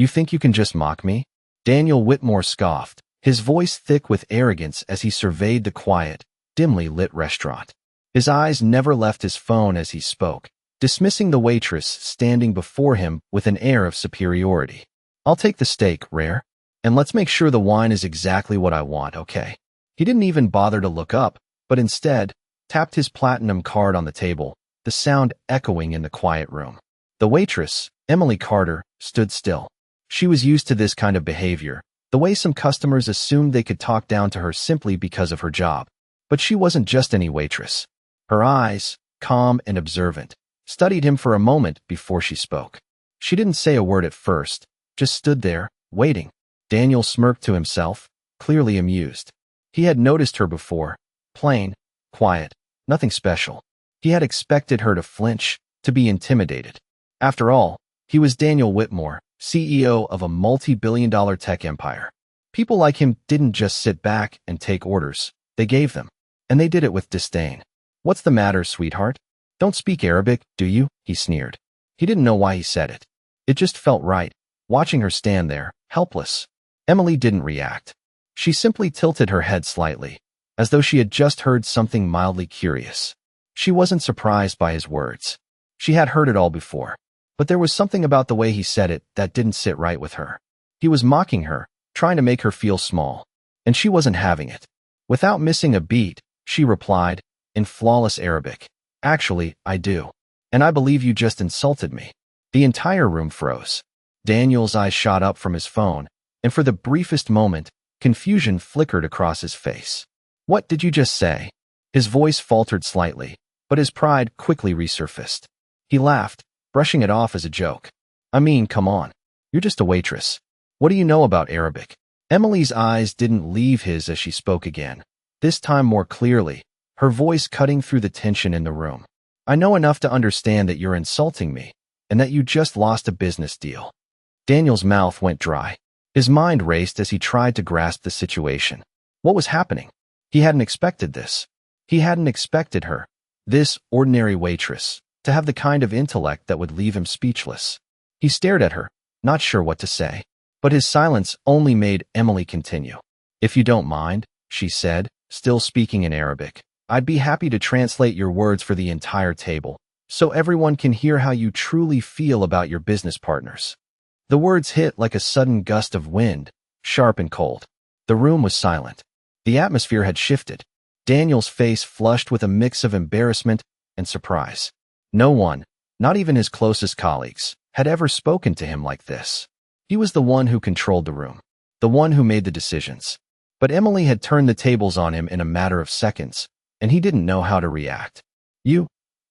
You think you can just mock me? Daniel Whitmore scoffed, his voice thick with arrogance as he surveyed the quiet, dimly lit restaurant. His eyes never left his phone as he spoke, dismissing the waitress standing before him with an air of superiority. I'll take the steak, rare. And let's make sure the wine is exactly what I want, okay? He didn't even bother to look up, but instead tapped his platinum card on the table, the sound echoing in the quiet room. The waitress, Emily Carter, stood still. She was used to this kind of behavior, the way some customers assumed they could talk down to her simply because of her job. But she wasn't just any waitress. Her eyes, calm and observant, studied him for a moment before she spoke. She didn't say a word at first, just stood there, waiting. Daniel smirked to himself, clearly amused. He had noticed her before, plain, quiet, nothing special. He had expected her to flinch, to be intimidated. After all, he was Daniel Whitmore, CEO of a multi-billion-dollar tech empire. People like him didn't just sit back and take orders, they gave them. And they did it with disdain. What's the matter, sweetheart? Don't speak Arabic, do you? He sneered. He didn't know why he said it. It just felt right, watching her stand there, helpless. Emily didn't react. She simply tilted her head slightly, as though she had just heard something mildly curious. She wasn't surprised by his words. She had heard it all before. But there was something about the way he said it that didn't sit right with her. He was mocking her, trying to make her feel small. And she wasn't having it. Without missing a beat, she replied, in flawless Arabic, "Actually, I do. And I believe you just insulted me." The entire room froze. Daniel's eyes shot up from his phone, and for the briefest moment, confusion flickered across his face. "What did you just say?" His voice faltered slightly, but his pride quickly resurfaced. He laughed, brushing it off as a joke. "I mean, come on. You're just a waitress. What do you know about Arabic?" Emily's eyes didn't leave his as she spoke again, this time more clearly, her voice cutting through the tension in the room. "I know enough to understand that you're insulting me, and that you just lost a business deal." Daniel's mouth went dry. His mind raced as he tried to grasp the situation. What was happening? He hadn't expected this. He hadn't expected her, this ordinary waitress, to have the kind of intellect that would leave him speechless. He stared at her, not sure what to say. But his silence only made Emily continue. "If you don't mind," she said, still speaking in Arabic, "I'd be happy to translate your words for the entire table, so everyone can hear how you truly feel about your business partners." The words hit like a sudden gust of wind, sharp and cold. The room was silent. The atmosphere had shifted. Daniel's face flushed with a mix of embarrassment and surprise. No one, not even his closest colleagues, had ever spoken to him like this. He was the one who controlled the room, the one who made the decisions. But Emily had turned the tables on him in a matter of seconds, and he didn't know how to react. "You?"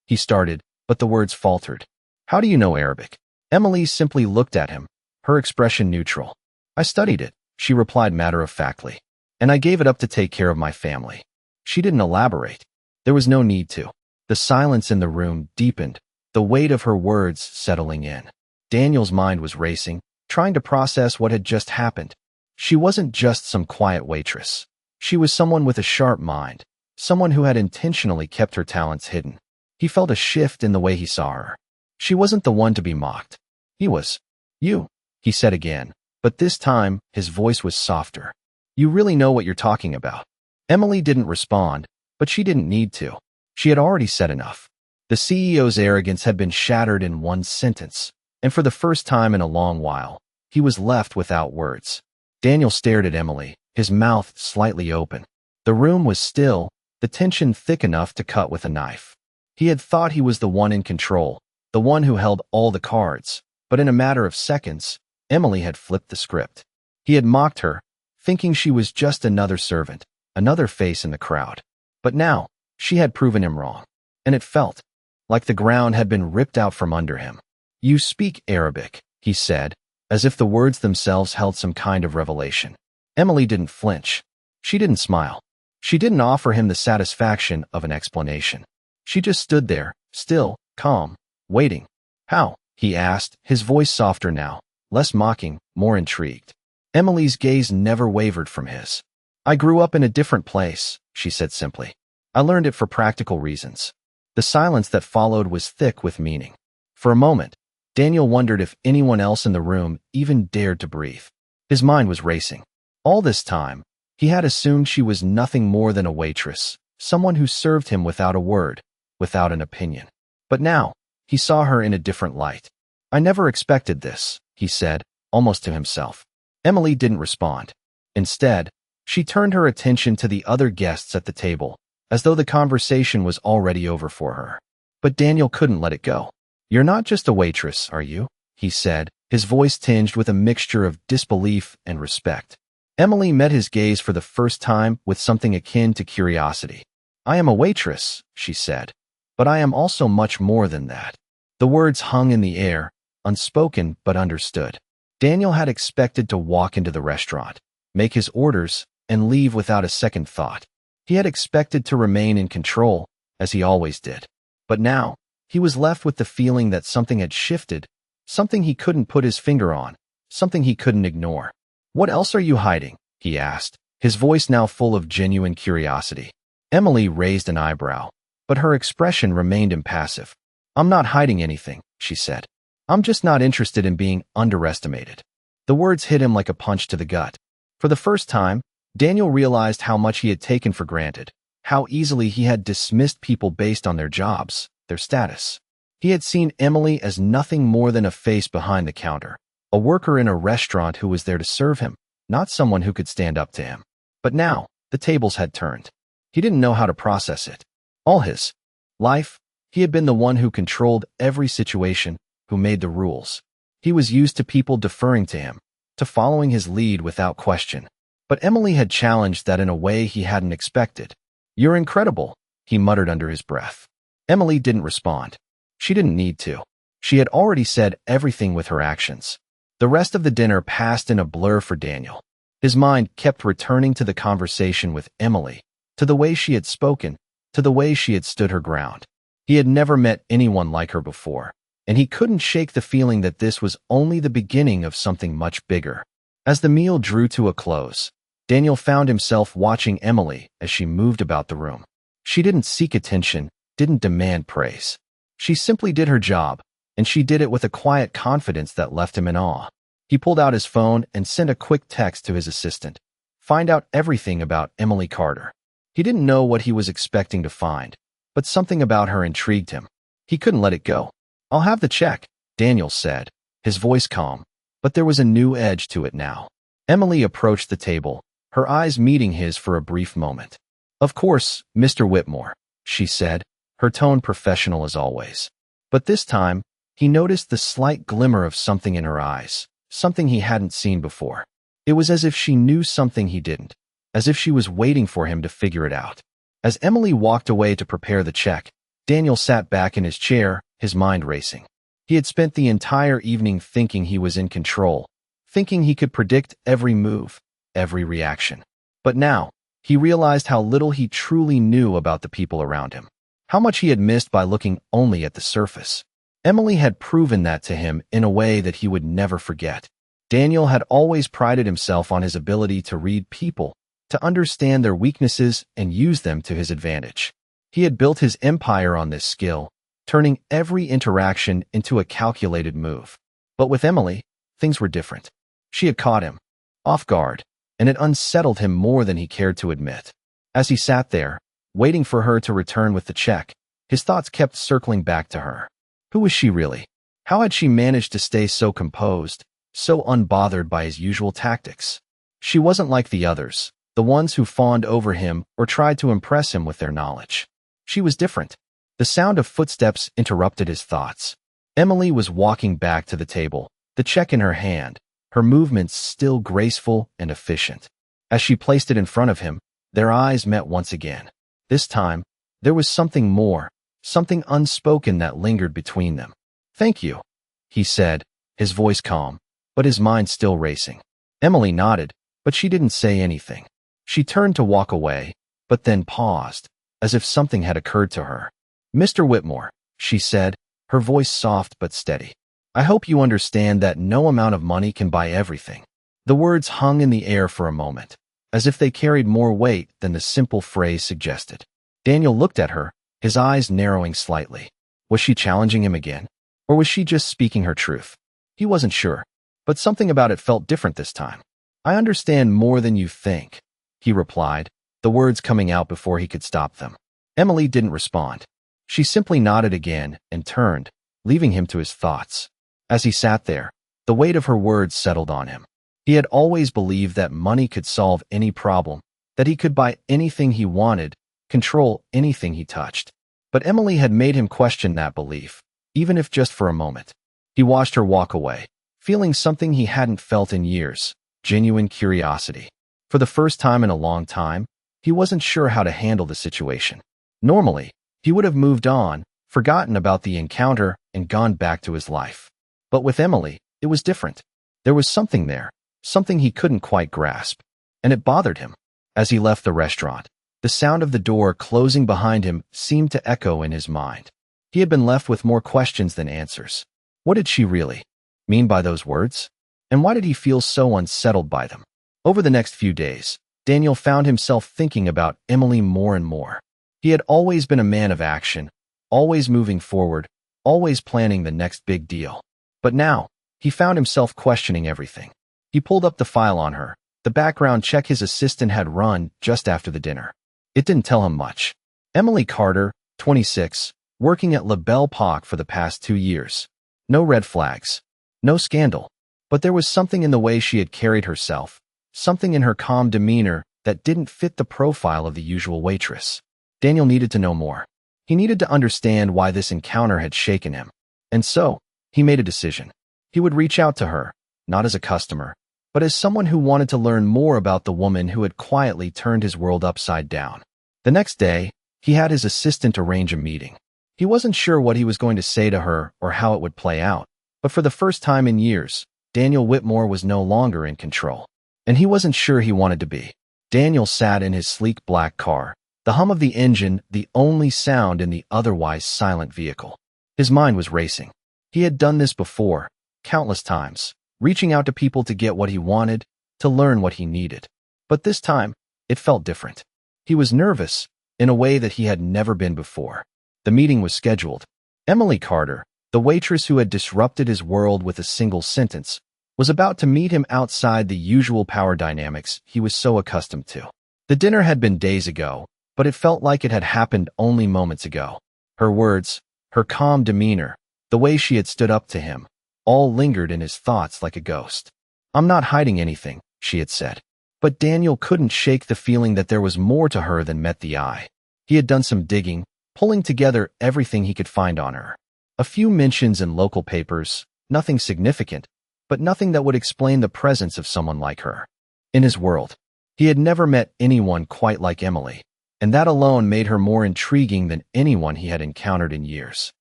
he started, but the words faltered. "How do you know Arabic?" Emily simply looked at him, her expression neutral. "I studied it," she replied matter-of-factly. "And I gave it up to take care of my family." She didn't elaborate. There was no need to. The silence in the room deepened, the weight of her words settling in. Daniel's mind was racing, trying to process what had just happened. She wasn't just some quiet waitress. She was someone with a sharp mind, someone who had intentionally kept her talents hidden. He felt a shift in the way he saw her. She wasn't the one to be mocked. He was. "You," he said again, but this time his voice was softer. "You really know what you're talking about." Emily didn't respond, but she didn't need to. She had already said enough. The CEO's arrogance had been shattered in one sentence. And for the first time in a long while, he was left without words. Daniel stared at Emily, his mouth slightly open. The room was still, the tension thick enough to cut with a knife. He had thought he was the one in control, the one who held all the cards, but in a matter of seconds, Emily had flipped the script. He had mocked her, thinking she was just another servant, another face in the crowd. But now, she had proven him wrong. And it felt like the ground had been ripped out from under him. "You speak Arabic," he said, as if the words themselves held some kind of revelation. Emily didn't flinch. She didn't smile. She didn't offer him the satisfaction of an explanation. She just stood there, still, calm, waiting. "How?" he asked, his voice softer now, less mocking, more intrigued. Emily's gaze never wavered from his. "I grew up in a different place," she said simply. "I learned it for practical reasons." The silence that followed was thick with meaning. For a moment, Daniel wondered if anyone else in the room even dared to breathe. His mind was racing. All this time, he had assumed she was nothing more than a waitress, someone who served him without a word, without an opinion. But now, he saw her in a different light. "I never expected this," he said, almost to himself. Emily didn't respond. Instead, she turned her attention to the other guests at the table, as though the conversation was already over for her. But Daniel couldn't let it go. "You're not just a waitress, are you?" he said, his voice tinged with a mixture of disbelief and respect. Emily met his gaze for the first time with something akin to curiosity. "I am a waitress," she said, "but I am also much more than that." The words hung in the air, unspoken but understood. Daniel had expected to walk into the restaurant, make his orders, and leave without a second thought. He had expected to remain in control, as he always did. But now, he was left with the feeling that something had shifted, something he couldn't put his finger on, something he couldn't ignore. "What else are you hiding?" he asked, his voice now full of genuine curiosity. Emily raised an eyebrow, but her expression remained impassive. "I'm not hiding anything," she said. "I'm just not interested in being underestimated." The words hit him like a punch to the gut. For the first time, Daniel realized how much he had taken for granted, how easily he had dismissed people based on their jobs, their status. He had seen Emily as nothing more than a face behind the counter, a worker in a restaurant who was there to serve him, not someone who could stand up to him. But now, the tables had turned. He didn't know how to process it. All his life, he had been the one who controlled every situation, who made the rules. He was used to people deferring to him, to following his lead without question. But Emily had challenged that in a way he hadn't expected. "You're incredible," he muttered under his breath. Emily didn't respond. She didn't need to. She had already said everything with her actions. The rest of the dinner passed in a blur for Daniel. His mind kept returning to the conversation with Emily, to the way she had spoken, to the way she had stood her ground. He had never met anyone like her before, and he couldn't shake the feeling that this was only the beginning of something much bigger. As the meal drew to a close, Daniel found himself watching Emily as she moved about the room. She didn't seek attention, didn't demand praise. She simply did her job, and she did it with a quiet confidence that left him in awe. He pulled out his phone and sent a quick text to his assistant. Find out everything about Emily Carter. He didn't know what he was expecting to find, but something about her intrigued him. He couldn't let it go. "I'll have the check," Daniel said, his voice calm, but there was a new edge to it now. Emily approached the table, her eyes meeting his for a brief moment. "Of course, Mr. Whitmore," she said, her tone professional as always. But this time, he noticed the slight glimmer of something in her eyes, something he hadn't seen before. It was as if she knew something he didn't, as if she was waiting for him to figure it out. As Emily walked away to prepare the check, Daniel sat back in his chair, his mind racing. He had spent the entire evening thinking he was in control, thinking he could predict every move, every reaction. But now, he realized how little he truly knew about the people around him, how much he had missed by looking only at the surface. Emily had proven that to him in a way that he would never forget. Daniel had always prided himself on his ability to read people, to understand their weaknesses and use them to his advantage. He had built his empire on this skill, turning every interaction into a calculated move. But with Emily, things were different. She had caught him off guard, and it unsettled him more than he cared to admit. As he sat there, waiting for her to return with the check, his thoughts kept circling back to her. Who was she really? How had she managed to stay so composed, so unbothered by his usual tactics? She wasn't like the others, the ones who fawned over him or tried to impress him with their knowledge. She was different. The sound of footsteps interrupted his thoughts. Emily was walking back to the table, the check in her hand, her movements still graceful and efficient. As she placed it in front of him, their eyes met once again. This time, there was something more, something unspoken that lingered between them. "Thank you," he said, his voice calm, but his mind still racing. Emily nodded, but she didn't say anything. She turned to walk away, but then paused, as if something had occurred to her. "Mr. Whitmore," she said, her voice soft but steady. "I hope you understand that no amount of money can buy everything." The words hung in the air for a moment, as if they carried more weight than the simple phrase suggested. Daniel looked at her, his eyes narrowing slightly. Was she challenging him again? Or was she just speaking her truth? He wasn't sure, but something about it felt different this time. I understand more than you think, he replied, the words coming out before he could stop them. Emily didn't respond. She simply nodded again and turned, leaving him to his thoughts. As he sat there, the weight of her words settled on him. He had always believed that money could solve any problem, that he could buy anything he wanted, control anything he touched. But Emily had made him question that belief, even if just for a moment. He watched her walk away, feeling something he hadn't felt in years, genuine curiosity. For the first time in a long time, he wasn't sure how to handle the situation. Normally, he would have moved on, forgotten about the encounter, and gone back to his life. But with Emily, it was different. There was something there, something he couldn't quite grasp, and it bothered him. As he left the restaurant, the sound of the door closing behind him seemed to echo in his mind. He had been left with more questions than answers. What did she really mean by those words? And why did he feel so unsettled by them? Over the next few days, Daniel found himself thinking about Emily more and more. He had always been a man of action, always moving forward, always planning the next big deal. But now, he found himself questioning everything. He pulled up the file on her, the background check his assistant had run just after the dinner. It didn't tell him much. Emily Carter, 26, working at La Belle Époque for the past 2 years. No red flags. No scandal. But there was something in the way she had carried herself, something in her calm demeanor that didn't fit the profile of the usual waitress. Daniel needed to know more. He needed to understand why this encounter had shaken him. And so, he made a decision. He would reach out to her, not as a customer, but as someone who wanted to learn more about the woman who had quietly turned his world upside down. The next day, he had his assistant arrange a meeting. He wasn't sure what he was going to say to her or how it would play out, but for the first time in years, Daniel Whitmore was no longer in control. And he wasn't sure he wanted to be. Daniel sat in his sleek black car, the hum of the engine the only sound in the otherwise silent vehicle. His mind was racing. He had done this before, countless times, reaching out to people to get what he wanted, to learn what he needed. But this time, it felt different. He was nervous, in a way that he had never been before. The meeting was scheduled. Emily Carter, the waitress who had disrupted his world with a single sentence, was about to meet him outside the usual power dynamics he was so accustomed to. The dinner had been days ago, but it felt like it had happened only moments ago. Her words, her calm demeanor, the way she had stood up to him, all lingered in his thoughts like a ghost. "I'm not hiding anything," she had said. But Daniel couldn't shake the feeling that there was more to her than met the eye. He had done some digging, pulling together everything he could find on her. A few mentions in local papers, nothing significant, but nothing that would explain the presence of someone like her. In his world, he had never met anyone quite like Emily, and that alone made her more intriguing than anyone he had encountered in years.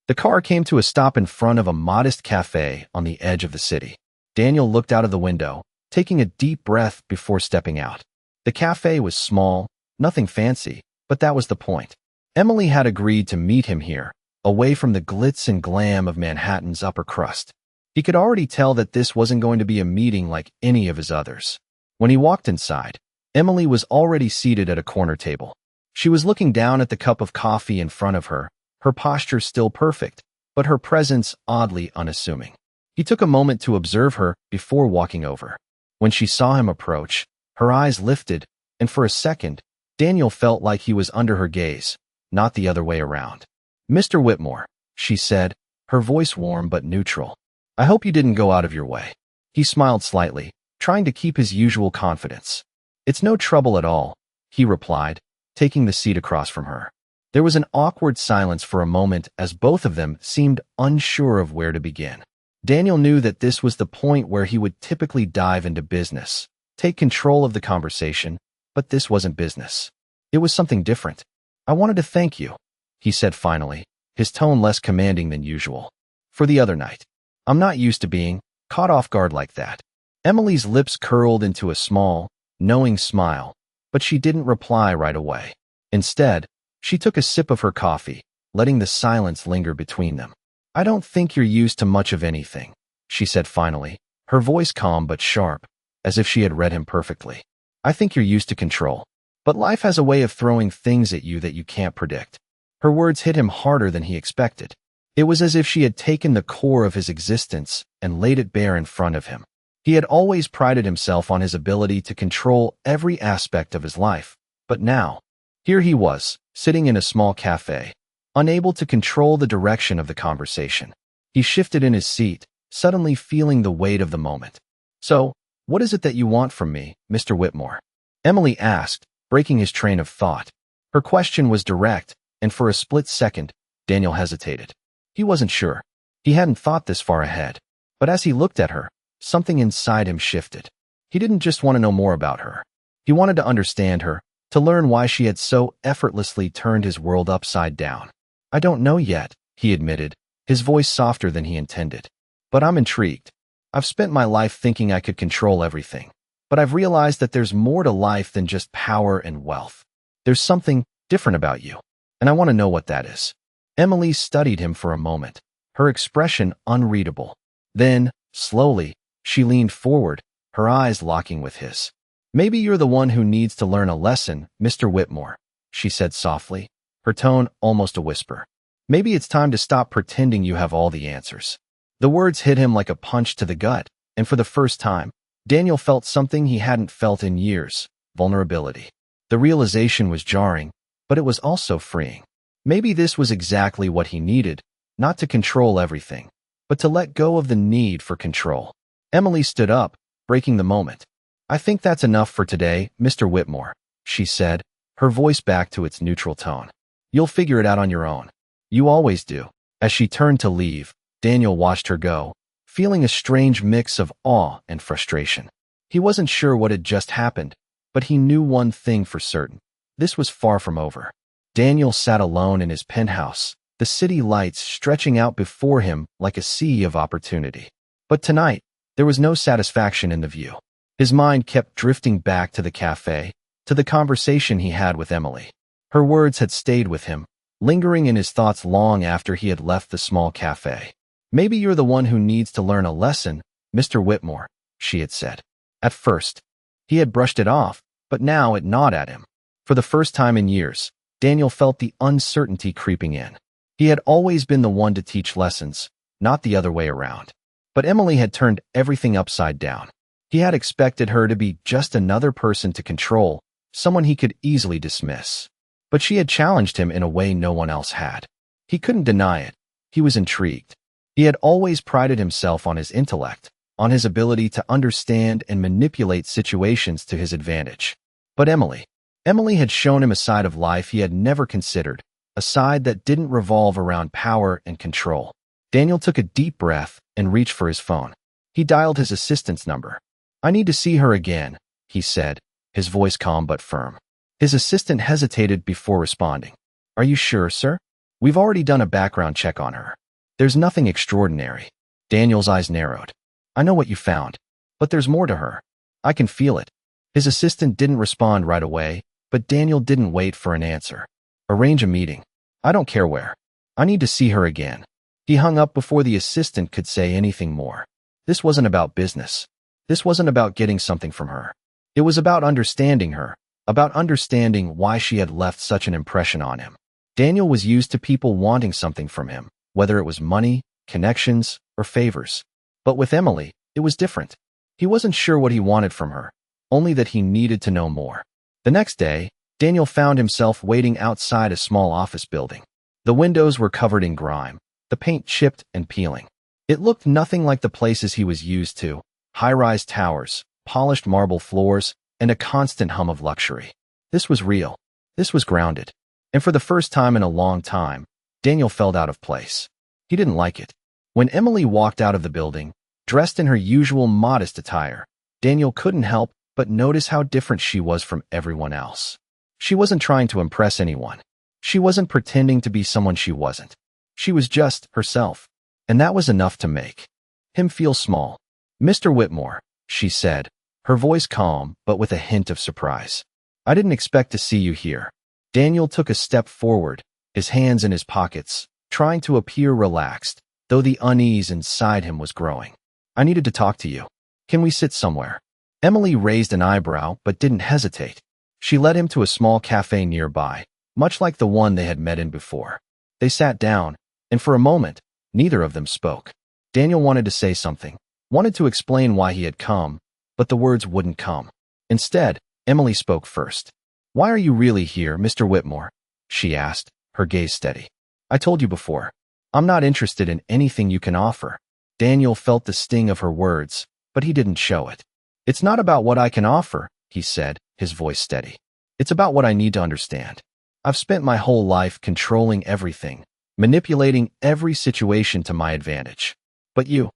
The car came to a stop in front of a modest cafe on the edge of the city. Daniel looked out of the window, taking a deep breath before stepping out. The cafe was small, nothing fancy, but that was the point. Emily had agreed to meet him here, away from the glitz and glam of Manhattan's upper crust. He could already tell that this wasn't going to be a meeting like any of his others. When he walked inside, Emily was already seated at a corner table. She was looking down at the cup of coffee in front of her, her posture still perfect, but her presence oddly unassuming. He took a moment to observe her before walking over. When she saw him approach, her eyes lifted, and for a second, Daniel felt like he was under her gaze, not the other way around. "Mr. Whitmore," she said, her voice warm but neutral. "I hope you didn't go out of your way." He smiled slightly, trying to keep his usual confidence. "It's no trouble at all," he replied, taking the seat across from her. There was an awkward silence for a moment as both of them seemed unsure of where to begin. Daniel knew that this was the point where he would typically dive into business, take control of the conversation, but this wasn't business. It was something different. "I wanted to thank you," he said finally, his tone less commanding than usual, "for the other night. I'm not used to being caught off guard like that." Emily's lips curled into a small, knowing smile, but she didn't reply right away. Instead, she took a sip of her coffee, letting the silence linger between them. "I don't think you're used to much of anything," she said finally, her voice calm but sharp, as if she had read him perfectly. "I think you're used to control. But life has a way of throwing things at you that you can't predict." Her words hit him harder than he expected. It was as if she had taken the core of his existence and laid it bare in front of him. He had always prided himself on his ability to control every aspect of his life, but now, here he was, sitting in a small cafe, unable to control the direction of the conversation. He shifted in his seat, suddenly feeling the weight of the moment. "So, what is it that you want from me, Mr. Whitmore?" Emily asked, breaking his train of thought. Her question was direct, and for a split second, Daniel hesitated. He wasn't sure. He hadn't thought this far ahead. But as he looked at her, something inside him shifted. He didn't just want to know more about her. He wanted to understand her, to learn why she had so effortlessly turned his world upside down. "I don't know yet," he admitted, his voice softer than he intended. "But I'm intrigued. I've spent my life thinking I could control everything. But I've realized that there's more to life than just power and wealth. There's something different about you, and I want to know what that is." Emily studied him for a moment, her expression unreadable. Then, slowly, she leaned forward, her eyes locking with his. "Maybe you're the one who needs to learn a lesson, Mr. Whitmore," she said softly, her tone almost a whisper. "Maybe it's time to stop pretending you have all the answers." The words hit him like a punch to the gut, and for the first time, Daniel felt something he hadn't felt in years: vulnerability. The realization was jarring, but it was also freeing. Maybe this was exactly what he needed, not to control everything, but to let go of the need for control. Emily stood up, breaking the moment. "I think that's enough for today, Mr. Whitmore," she said, her voice back to its neutral tone. "You'll figure it out on your own. You always do." As she turned to leave, Daniel watched her go, feeling a strange mix of awe and frustration. He wasn't sure what had just happened, but he knew one thing for certain: this was far from over. Daniel sat alone in his penthouse, the city lights stretching out before him like a sea of opportunity. But tonight, there was no satisfaction in the view. His mind kept drifting back to the cafe, to the conversation he had with Emily. Her words had stayed with him, lingering in his thoughts long after he had left the small cafe. "Maybe you're the one who needs to learn a lesson, Mr. Whitmore," she had said. At first, he had brushed it off, but now it gnawed at him. For the first time in years, Daniel felt the uncertainty creeping in. He had always been the one to teach lessons, not the other way around. But Emily had turned everything upside down. He had expected her to be just another person to control, someone he could easily dismiss. But she had challenged him in a way no one else had. He couldn't deny it. He was intrigued. He had always prided himself on his intellect, on his ability to understand and manipulate situations to his advantage. But Emily had shown him a side of life he had never considered, a side that didn't revolve around power and control. Daniel took a deep breath and reached for his phone. He dialed his assistant's number. "I need to see her again," he said, his voice calm but firm. His assistant hesitated before responding. "Are you sure, sir? We've already done a background check on her. There's nothing extraordinary." Daniel's eyes narrowed. "I know what you found, but there's more to her. I can feel it." His assistant didn't respond right away, but Daniel didn't wait for an answer. "Arrange a meeting. I don't care where. I need to see her again." He hung up before the assistant could say anything more. This wasn't about business. This wasn't about getting something from her. It was about understanding her, about understanding why she had left such an impression on him. Daniel was used to people wanting something from him, whether it was money, connections, or favors. But with Emily, it was different. He wasn't sure what he wanted from her, only that he needed to know more. The next day, Daniel found himself waiting outside a small office building. The windows were covered in grime, the paint chipped and peeling. It looked nothing like the places he was used to: high-rise towers, polished marble floors, and a constant hum of luxury. This was real. This was grounded. And for the first time in a long time, Daniel felt out of place. He didn't like it. When Emily walked out of the building, dressed in her usual modest attire, Daniel couldn't help but notice how different she was from everyone else. She wasn't trying to impress anyone. She wasn't pretending to be someone she wasn't. She was just herself, and that was enough to make him feel small. "Mr. Whitmore," she said, her voice calm but with a hint of surprise. "I didn't expect to see you here." Daniel took a step forward, his hands in his pockets, trying to appear relaxed, though the unease inside him was growing. "I needed to talk to you. Can we sit somewhere?" Emily raised an eyebrow but didn't hesitate. She led him to a small cafe nearby, much like the one they had met in before. They sat down, And for a moment, neither of them spoke. Daniel wanted to say something, wanted to explain why he had come, but the words wouldn't come. Instead, Emily spoke first. "Why are you really here, Mr. Whitmore?" she asked, her gaze steady. "I told you before. I'm not interested in anything you can offer." Daniel felt the sting of her words, but he didn't show it. "It's not about what I can offer," he said, his voice steady. "It's about what I need to understand. I've spent my whole life controlling everything, manipulating every situation to my advantage. But you—"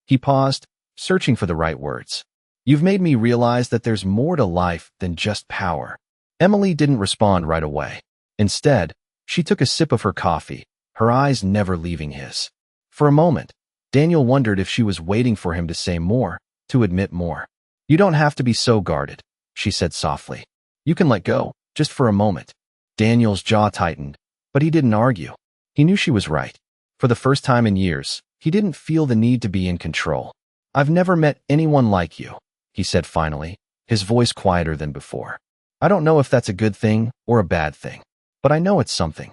He paused, searching for the right words. "You've made me realize that there's more to life than just power." Emily didn't respond right away. Instead, she took a sip of her coffee, her eyes never leaving his. For a moment, Daniel wondered if she was waiting for him to say more, to admit more. "You don't have to be so guarded," she said softly. "You can let go, just for a moment." Daniel's jaw tightened, but he didn't argue. He knew she was right. For the first time in years, he didn't feel the need to be in control. "I've never met anyone like you," he said finally, his voice quieter than before. "I don't know if that's a good thing or a bad thing, but I know it's something."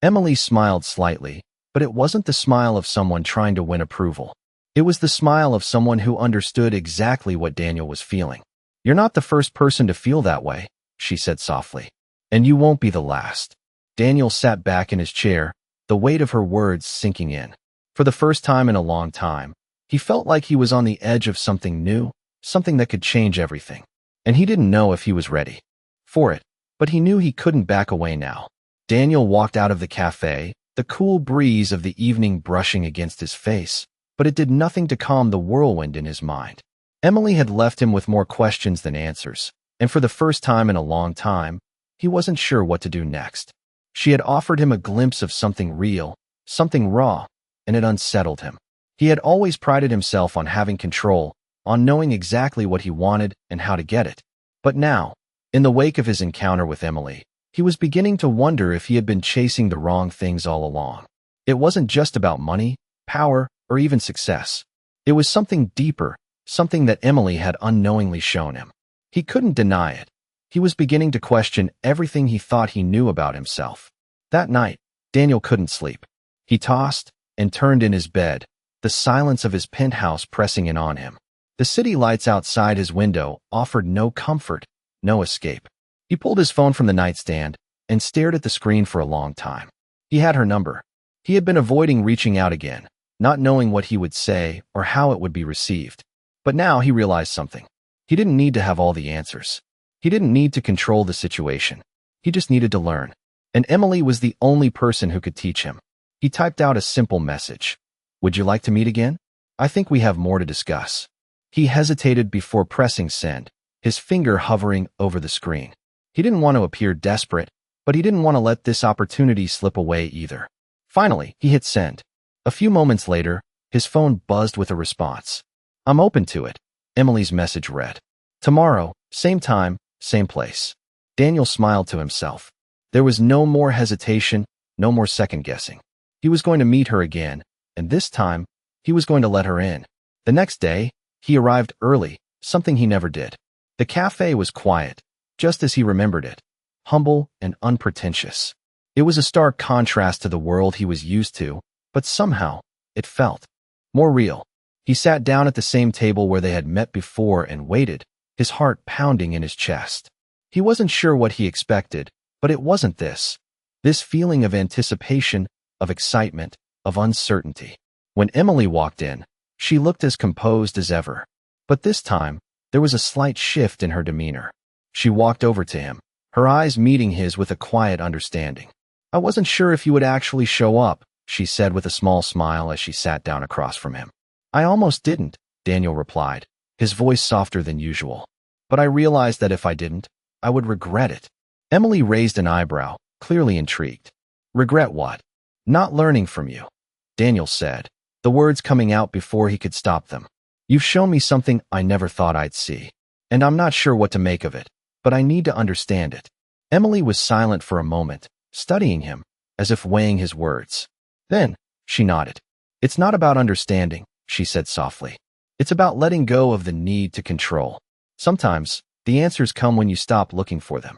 Emily smiled slightly, but it wasn't the smile of someone trying to win approval. It was the smile of someone who understood exactly what Daniel was feeling. "You're not the first person to feel that way," she said softly. "And you won't be the last." Daniel sat back in his chair, the weight of her words sinking in. For the first time in a long time, he felt like he was on the edge of something new, something that could change everything. And he didn't know if he was ready for it, but he knew he couldn't back away now. Daniel walked out of the cafe, the cool breeze of the evening brushing against his face, but it did nothing to calm the whirlwind in his mind. Emily had left him with more questions than answers, and for the first time in a long time, he wasn't sure what to do next. She had offered him a glimpse of something real, something raw, and it unsettled him. He had always prided himself on having control, on knowing exactly what he wanted and how to get it. But now, in the wake of his encounter with Emily, he was beginning to wonder if he had been chasing the wrong things all along. It wasn't just about money, power, or even success. It was something deeper, something that Emily had unknowingly shown him. He couldn't deny it. He was beginning to question everything he thought he knew about himself. That night, Daniel couldn't sleep. He tossed and turned in his bed, the silence of his penthouse pressing in on him. The city lights outside his window offered no comfort, no escape. He pulled his phone from the nightstand and stared at the screen for a long time. He had her number. He had been avoiding reaching out again, not knowing what he would say or how it would be received. But now he realized something. He didn't need to have all the answers. He didn't need to control the situation. He just needed to learn. And Emily was the only person who could teach him. He typed out a simple message. "Would you like to meet again? I think we have more to discuss." He hesitated before pressing send, his finger hovering over the screen. He didn't want to appear desperate, but he didn't want to let this opportunity slip away either. Finally, he hit send. A few moments later, his phone buzzed with a response. "I'm open to it," Emily's message read. "Tomorrow, same time, same place." Daniel smiled to himself. There was no more hesitation, no more second-guessing. He was going to meet her again, and this time, he was going to let her in. The next day, he arrived early, something he never did. The cafe was quiet, just as he remembered it, humble and unpretentious. It was a stark contrast to the world he was used to, but somehow, it felt more real. He sat down at the same table where they had met before and waited, his heart pounding in his chest. He wasn't sure what he expected, but it wasn't this. This feeling of anticipation, of excitement, of uncertainty. When Emily walked in, she looked as composed as ever. But this time, there was a slight shift in her demeanor. She walked over to him, her eyes meeting his with a quiet understanding. "I wasn't sure if you would actually show up," she said with a small smile as she sat down across from him. "I almost didn't," Daniel replied, his voice softer than usual. "But I realized that if I didn't, I would regret it." Emily raised an eyebrow, clearly intrigued. "Regret what?" "Not learning from you," Daniel said, the words coming out before he could stop them. "You've shown me something I never thought I'd see, and I'm not sure what to make of it, but I need to understand it." Emily was silent for a moment, studying him, as if weighing his words. Then, she nodded. "It's not about understanding," she said softly. "It's about letting go of the need to control. Sometimes, the answers come when you stop looking for them."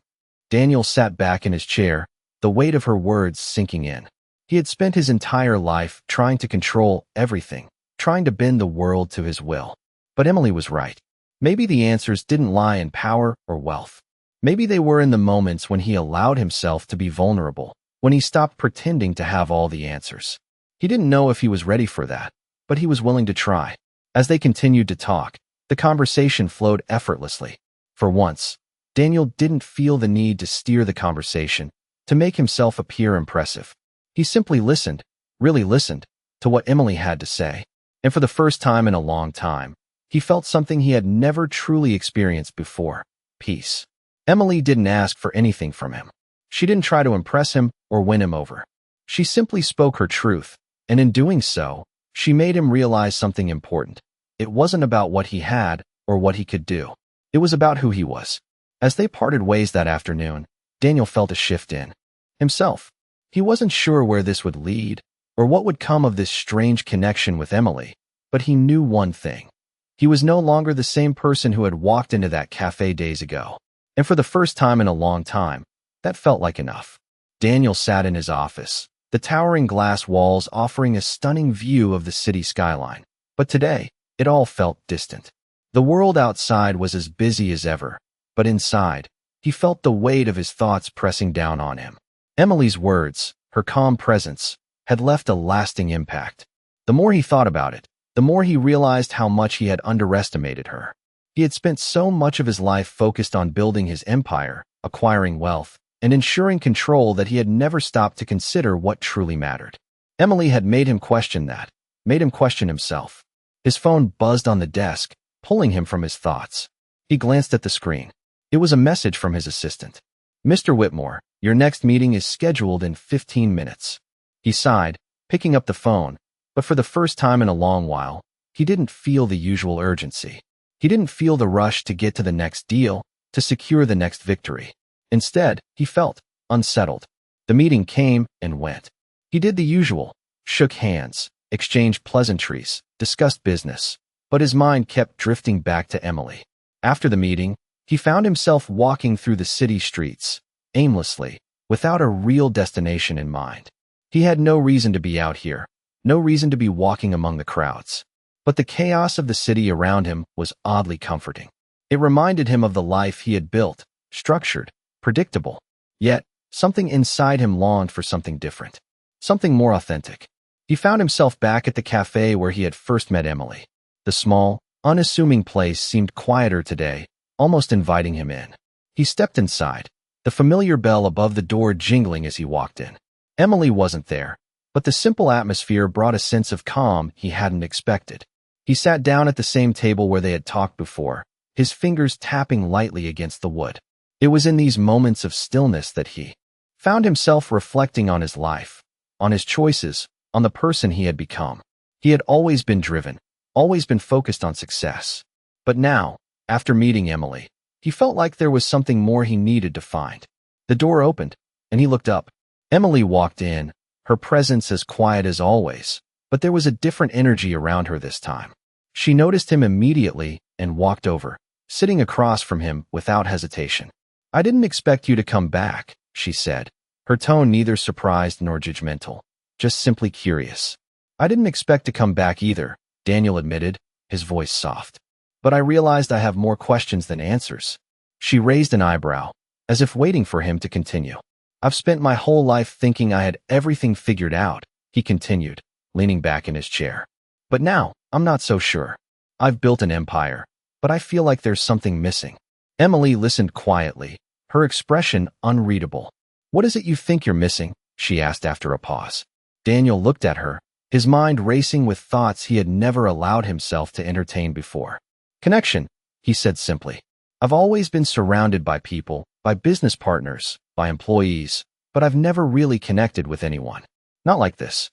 Daniel sat back in his chair, the weight of her words sinking in. He had spent his entire life trying to control everything, trying to bend the world to his will. But Emily was right. Maybe the answers didn't lie in power or wealth. Maybe they were in the moments when he allowed himself to be vulnerable, when he stopped pretending to have all the answers. He didn't know if he was ready for that, but he was willing to try. As they continued to talk, the conversation flowed effortlessly. For once, Daniel didn't feel the need to steer the conversation, to make himself appear impressive. He simply listened, really listened, to what Emily had to say. And for the first time in a long time, he felt something he had never truly experienced before: peace. Emily didn't ask for anything from him. She didn't try to impress him or win him over. She simply spoke her truth, and in doing so, she made him realize something important. It wasn't about what he had or what he could do. It was about who he was. As they parted ways that afternoon, Daniel felt a shift in himself. He wasn't sure where this would lead or what would come of this strange connection with Emily, but he knew one thing. He was no longer the same person who had walked into that cafe days ago. And for the first time in a long time, that felt like enough. Daniel sat in his office, the towering glass walls offering a stunning view of the city skyline. But today, it all felt distant. The world outside was as busy as ever, but inside, he felt the weight of his thoughts pressing down on him. Emily's words, her calm presence, had left a lasting impact. The more he thought about it, the more he realized how much he had underestimated her. He had spent so much of his life focused on building his empire, acquiring wealth, and ensuring control that he had never stopped to consider what truly mattered. Emily had made him question that, made him question himself. His phone buzzed on the desk, pulling him from his thoughts. He glanced at the screen. It was a message from his assistant. "Mr. Whitmore, your next meeting is scheduled in 15 minutes. He sighed, picking up the phone, but for the first time in a long while, he didn't feel the usual urgency. He didn't feel the rush to get to the next deal, to secure the next victory. Instead, he felt unsettled. The meeting came and went. He did the usual, shook hands, exchanged pleasantries, discussed business, but his mind kept drifting back to Emily. After the meeting, he found himself walking through the city streets, aimlessly, without a real destination in mind. He had no reason to be out here, no reason to be walking among the crowds. But the chaos of the city around him was oddly comforting. It reminded him of the life he had built, structured, predictable. Yet, something inside him longed for something different, something more authentic. He found himself back at the cafe where he had first met Emily. The small, unassuming place seemed quieter today, almost inviting him in. He stepped inside, the familiar bell above the door jingling as he walked in. Emily wasn't there, but the simple atmosphere brought a sense of calm he hadn't expected. He sat down at the same table where they had talked before, his fingers tapping lightly against the wood. It was in these moments of stillness that he found himself reflecting on his life, on his choices, on the person he had become. He had always been driven, always been focused on success. But now, after meeting Emily, he felt like there was something more he needed to find. The door opened, and he looked up. Emily walked in, her presence as quiet as always, but there was a different energy around her this time. She noticed him immediately and walked over, sitting across from him without hesitation. "I didn't expect you to come back," she said, her tone neither surprised nor judgmental, just simply curious. "I didn't expect to come back either," Daniel admitted, his voice soft. "But I realized I have more questions than answers." She raised an eyebrow, as if waiting for him to continue. "I've spent my whole life thinking I had everything figured out," he continued, leaning back in his chair. "But now, I'm not so sure. I've built an empire, but I feel like there's something missing." Emily listened quietly, her expression unreadable. "What is it you think you're missing?" she asked after a pause. Daniel looked at her, his mind racing with thoughts he had never allowed himself to entertain before. "Connection," he said simply. "I've always been surrounded by people, by business partners, by employees, but I've never really connected with anyone. Not like this."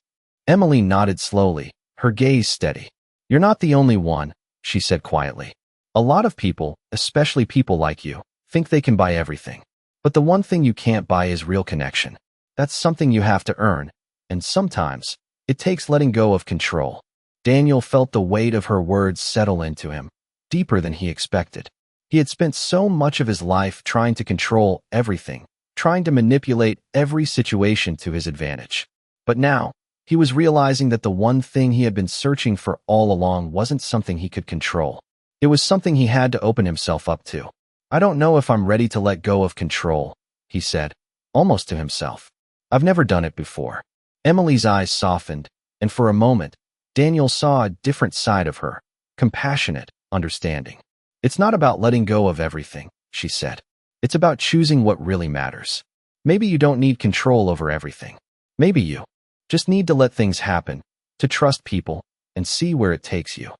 Emily nodded slowly, her gaze steady. "You're not the only one," she said quietly. "A lot of people, especially people like you, think they can buy everything. But the one thing you can't buy is real connection. That's something you have to earn, and sometimes, it takes letting go of control." Daniel felt the weight of her words settle into him, deeper than he expected. He had spent so much of his life trying to control everything, trying to manipulate every situation to his advantage. But now, he was realizing that the one thing he had been searching for all along wasn't something he could control. It was something he had to open himself up to. I don't know if I'm ready to let go of control, he said, almost to himself. I've never done it before. Emily's eyes softened, and for a moment, Daniel saw a different side of her, compassionate, understanding. It's not about letting go of everything, she said. It's about choosing what really matters. Maybe you don't need control over everything. Maybe you just need to let things happen, to trust people, and see where it takes you.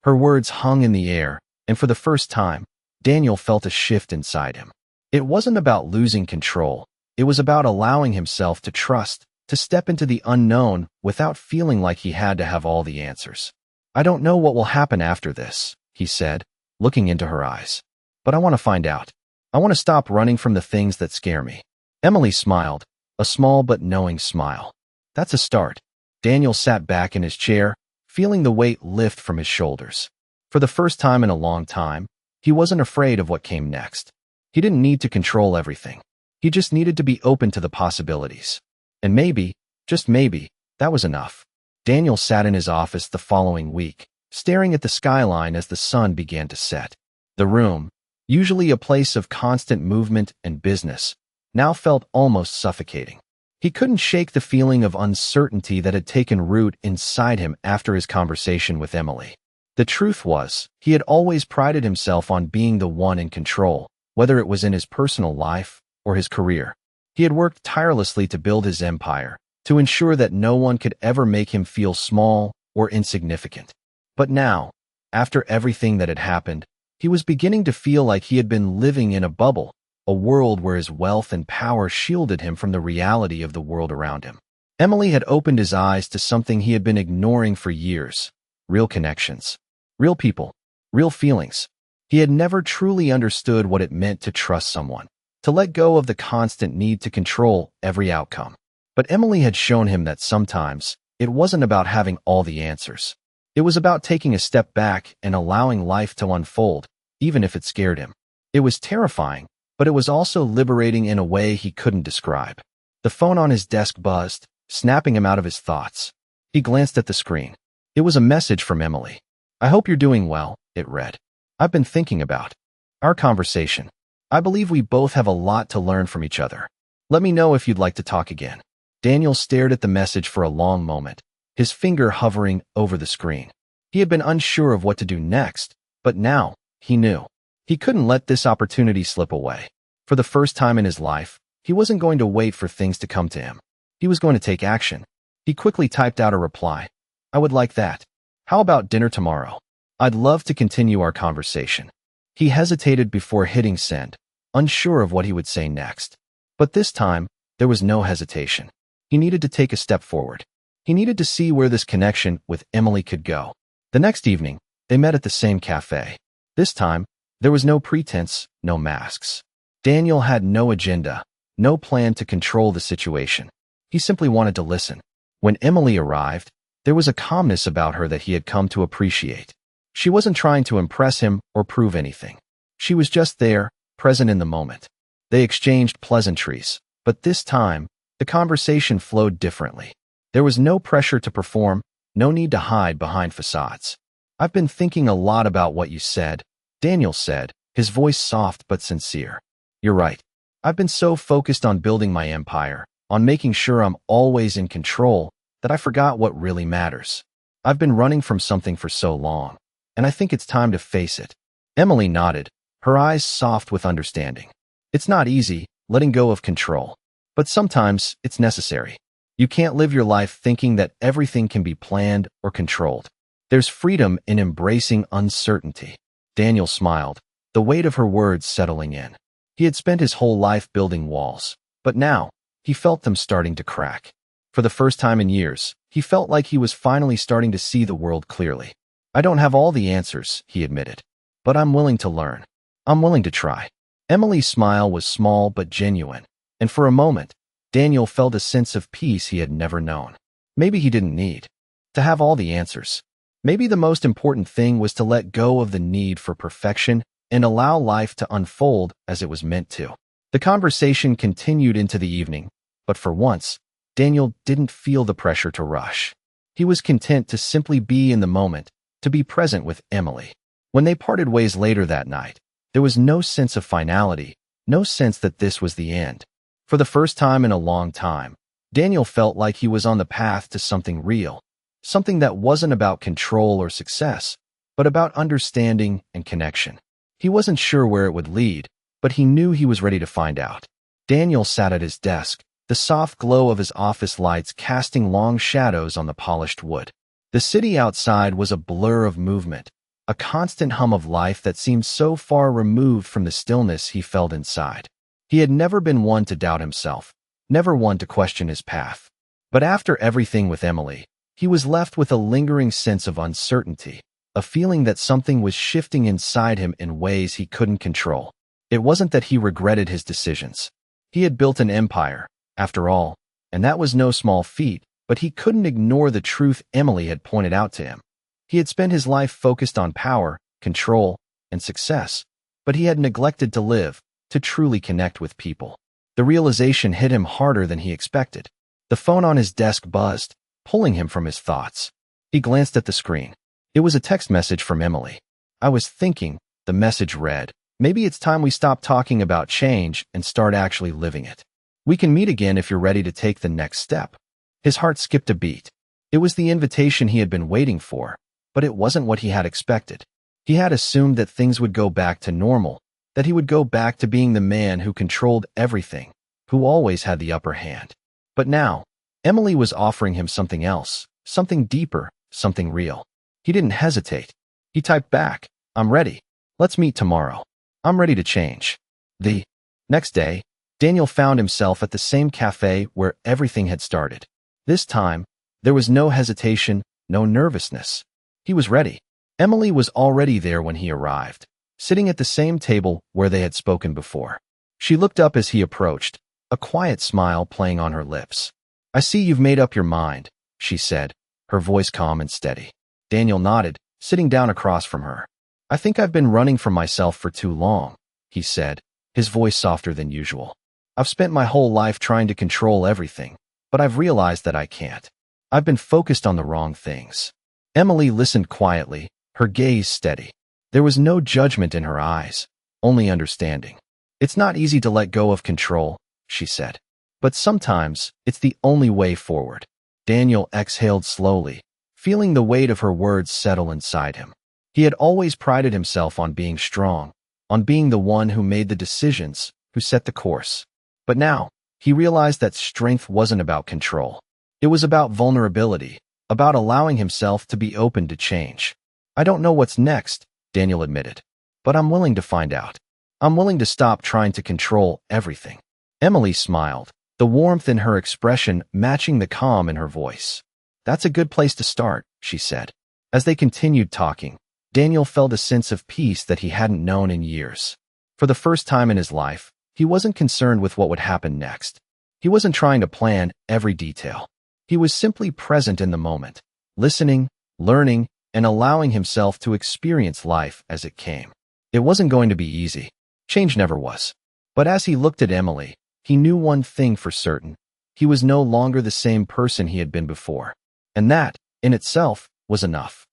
Her words hung in the air, and for the first time, Daniel felt a shift inside him. It wasn't about losing control. It was about allowing himself to trust, to step into the unknown without feeling like he had to have all the answers. I don't know what will happen after this, he said, looking into her eyes. But I want to find out. I want to stop running from the things that scare me. Emily smiled, a small but knowing smile. That's a start. Daniel sat back in his chair, feeling the weight lift from his shoulders. For the first time in a long time, he wasn't afraid of what came next. He didn't need to control everything. He just needed to be open to the possibilities. And maybe, just maybe, that was enough. Daniel sat in his office the following week, staring at the skyline as the sun began to set. The room, usually a place of constant movement and business, now felt almost suffocating. He couldn't shake the feeling of uncertainty that had taken root inside him after his conversation with Emily. The truth was, he had always prided himself on being the one in control, whether it was in his personal life or his career. He had worked tirelessly to build his empire, to ensure that no one could ever make him feel small or insignificant. But now, after everything that had happened, he was beginning to feel like he had been living in a bubble, a world where his wealth and power shielded him from the reality of the world around him. Emily had opened his eyes to something he had been ignoring for years: real connections, real people, real feelings. He had never truly understood what it meant to trust someone, to let go of the constant need to control every outcome. But Emily had shown him that sometimes it wasn't about having all the answers. It was about taking a step back and allowing life to unfold, even if it scared him. It was terrifying, but it was also liberating in a way he couldn't describe. The phone on his desk buzzed, snapping him out of his thoughts. He glanced at the screen. It was a message from Emily. I hope you're doing well, it read. I've been thinking about our conversation. I believe we both have a lot to learn from each other. Let me know if you'd like to talk again. Daniel stared at the message for a long moment, his finger hovering over the screen. He had been unsure of what to do next, but now, he knew. He couldn't let this opportunity slip away. For the first time in his life, he wasn't going to wait for things to come to him. He was going to take action. He quickly typed out a reply. I would like that. How about dinner tomorrow? I'd love to continue our conversation. He hesitated before hitting send, unsure of what he would say next. But this time, there was no hesitation. He needed to take a step forward. He needed to see where this connection with Emily could go. The next evening, they met at the same cafe. This time, there was no pretense, no masks. Daniel had no agenda, no plan to control the situation. He simply wanted to listen. When Emily arrived, there was a calmness about her that he had come to appreciate. She wasn't trying to impress him or prove anything. She was just there, present in the moment. They exchanged pleasantries, but this time, the conversation flowed differently. There was no pressure to perform, no need to hide behind facades. I've been thinking a lot about what you said, Daniel said, his voice soft but sincere. You're right. I've been so focused on building my empire, on making sure I'm always in control, that I forgot what really matters. I've been running from something for so long, and I think it's time to face it. Emily nodded, her eyes soft with understanding. It's not easy, letting go of control, but sometimes it's necessary. You can't live your life thinking that everything can be planned or controlled. There's freedom in embracing uncertainty. Daniel smiled, the weight of her words settling in. He had spent his whole life building walls, but now, he felt them starting to crack. For the first time in years, he felt like he was finally starting to see the world clearly. I don't have all the answers, he admitted, but I'm willing to learn. I'm willing to try. Emily's smile was small but genuine, and for a moment, Daniel felt a sense of peace he had never known. Maybe he didn't need to have all the answers. Maybe the most important thing was to let go of the need for perfection and allow life to unfold as it was meant to. The conversation continued into the evening, but for once, Daniel didn't feel the pressure to rush. He was content to simply be in the moment, to be present with Emily. When they parted ways later that night, there was no sense of finality, no sense that this was the end. For the first time in a long time, Daniel felt like he was on the path to something real, something that wasn't about control or success, but about understanding and connection. He wasn't sure where it would lead, but he knew he was ready to find out. Daniel sat at his desk, the soft glow of his office lights casting long shadows on the polished wood. The city outside was a blur of movement, a constant hum of life that seemed so far removed from the stillness he felt inside. He had never been one to doubt himself, never one to question his path. But after everything with Emily, he was left with a lingering sense of uncertainty, a feeling that something was shifting inside him in ways he couldn't control. It wasn't that he regretted his decisions. He had built an empire, after all, and that was no small feat, but he couldn't ignore the truth Emily had pointed out to him. He had spent his life focused on power, control, and success, but he had neglected to live, to truly connect with people. The realization hit him harder than he expected. The phone on his desk buzzed, pulling him from his thoughts. He glanced at the screen. It was a text message from Emily. "I was thinking," the message read, "maybe it's time we stop talking about change and start actually living it. We can meet again if you're ready to take the next step." His heart skipped a beat. It was the invitation he had been waiting for, but it wasn't what he had expected. He had assumed that things would go back to normal, that he would go back to being the man who controlled everything, who always had the upper hand. But now, Emily was offering him something else, something deeper, something real. He didn't hesitate. He typed back, "I'm ready. Let's meet tomorrow. I'm ready to change." The next day, Daniel found himself at the same cafe where everything had started. This time, there was no hesitation, no nervousness. He was ready. Emily was already there when he arrived, sitting at the same table where they had spoken before. She looked up as he approached, a quiet smile playing on her lips. "I see you've made up your mind," she said, her voice calm and steady. Daniel nodded, sitting down across from her. "I think I've been running from myself for too long," he said, his voice softer than usual. "I've spent my whole life trying to control everything, but I've realized that I can't. I've been focused on the wrong things." Emily listened quietly, her gaze steady. There was no judgment in her eyes, only understanding. "It's not easy to let go of control," she said. "But sometimes, it's the only way forward." Daniel exhaled slowly, feeling the weight of her words settle inside him. He had always prided himself on being strong, on being the one who made the decisions, who set the course. But now, he realized that strength wasn't about control. It was about vulnerability, about allowing himself to be open to change. "I don't know what's next," Daniel admitted, "but I'm willing to find out. I'm willing to stop trying to control everything." Emily smiled, the warmth in her expression matching the calm in her voice. "That's a good place to start," she said. As they continued talking, Daniel felt a sense of peace that he hadn't known in years. For the first time in his life, he wasn't concerned with what would happen next. He wasn't trying to plan every detail. He was simply present in the moment, listening, learning, and allowing himself to experience life as it came. It wasn't going to be easy. Change never was. But as he looked at Emily, he knew one thing for certain. He was no longer the same person he had been before. And that, in itself, was enough.